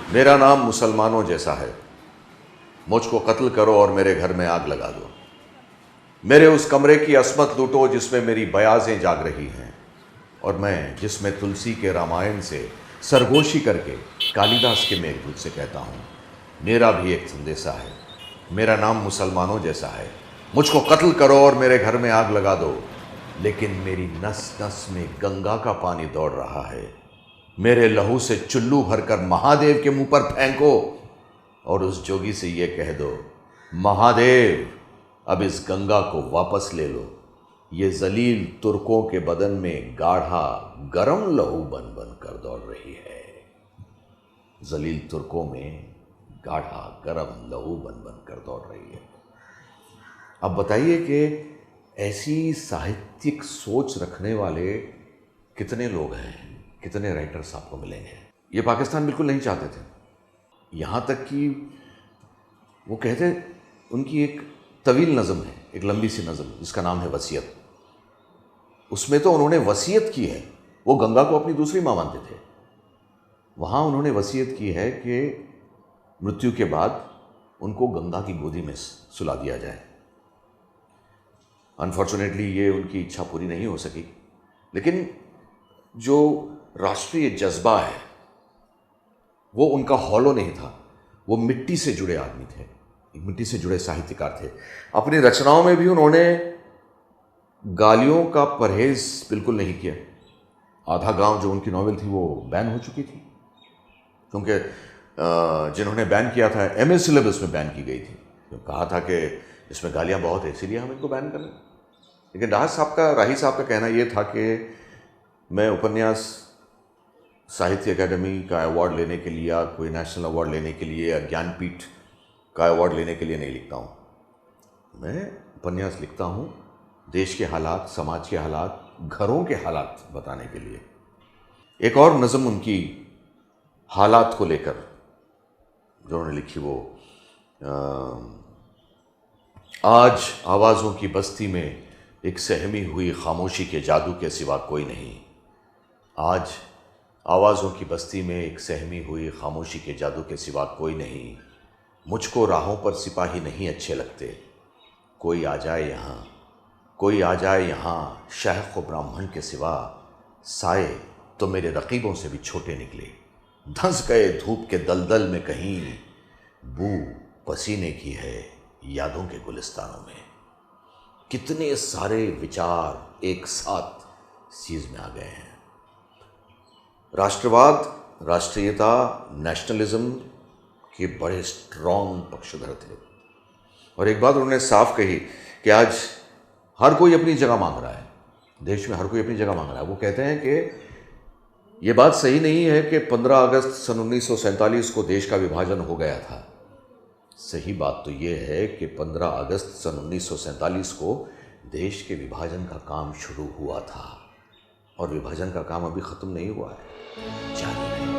मेरा नाम मुसलमानों जैसा है। मुझको कत्ल करो और मेरे घर में आग लगा दो। मेरे उस कमरे की असमत लूटो जिसमें मेरी बयाजें जाग रही हैं और मैं जिसमें तुलसी के रामायण से सरगोशी करके कालिदास के मेघदूत से कहता हूँ, मेरा भी एक संदेशा है। मेरा नाम मुसलमानों जैसा है। मुझको कत्ल करो और मेरे घर में आग लगा दो, लेकिन मेरी नस नस में गंगा का पानी दौड़ रहा है। मेरे लहू से चुल्लू भरकर महादेव के मुंह पर फेंको और उस जोगी से ये कह दो, महादेव अब इस गंगा को वापस ले लो। ये जलील तुर्कों के बदन में गाढ़ा गरम लहू बन बन कर दौड़ रही है। जलील तुर्कों में गाढ़ा गरम लहू बन बन कर दौड़ रही है। अब बताइए कि ऐसी साहित्यिक सोच रखने वाले कितने लोग हैं, कितने राइटर्स आपको मिलेंगे। ये पाकिस्तान बिल्कुल नहीं चाहते थे। यहाँ तक कि वो कहते, उनकी एक तवील नज़म है, एक लंबी सी नज़म जिसका नाम है वसीयत। उसमें तो उन्होंने वसीयत की है, वो गंगा को अपनी दूसरी माँ मानते थे। वहाँ उन्होंने वसीयत की है कि मृत्यु के बाद उनको गंगा की गोदी में सुला दिया जाए। अनफॉर्चुनेटली ये उनकी इच्छा पूरी नहीं हो सकी, लेकिन जो राष्ट्रीय जज्बा है वो उनका हॉलो नहीं था। वो मिट्टी से जुड़े आदमी थे, एक मिट्टी से जुड़े साहित्यकार थे। अपनी रचनाओं में भी उन्होंने गालियों का परहेज बिल्कुल नहीं किया। आधा गांव जो उनकी नॉवेल थी वो बैन हो चुकी थी, क्योंकि जिन्होंने बैन किया था एमए सिलेबस में बैन की गई थी। तो कहा था कि इसमें गालियां बहुत है, इसीलिए हम इनको बैन करें। लेकिन राही साहब का कहना यह था कि मैं उपन्यास साहित्य अकादमी का अवार्ड लेने के लिए या कोई नेशनल अवार्ड लेने के लिए या ज्ञानपीठ का अवार्ड लेने के लिए नहीं लिखता हूँ। मैं उपन्यास लिखता हूँ देश के हालात, समाज के हालात, घरों के हालात बताने के लिए। एक और नज़म उनकी हालात को लेकर जो उन्होंने लिखी, वो आज आवाज़ों की बस्ती में एक सहमी हुई खामोशी के जादू के सिवा कोई नहीं। आज आवाज़ों की बस्ती में एक सहमी हुई खामोशी के जादू के सिवा कोई नहीं। मुझको राहों पर सिपाही नहीं अच्छे लगते। कोई आ जाए यहाँ, कोई आ जाए यहाँ, शेख व ब्राह्मण के सिवा। साए तो मेरे रकीबों से भी छोटे निकले। धंस गए धूप के दलदल में कहीं, बू पसीने की है यादों के गुलिस्तानों में। कितने सारे विचार एक साथ चीज में आ गए हैं। राष्ट्रवाद, राष्ट्रीयता, नेशनलिज्म के बड़े स्ट्रॉन्ग पक्षधर थे। और एक बात उन्होंने साफ कही कि आज हर कोई अपनी जगह मांग रहा है, देश में हर कोई अपनी जगह मांग रहा है। वो कहते हैं कि ये बात सही नहीं है कि 15 अगस्त सन 1947 को देश का विभाजन हो गया था। सही बात तो ये है कि 15 अगस्त सन 1947 को देश के विभाजन का काम शुरू हुआ था और विभाजन का काम अभी ख़त्म नहीं हुआ है, जारी है।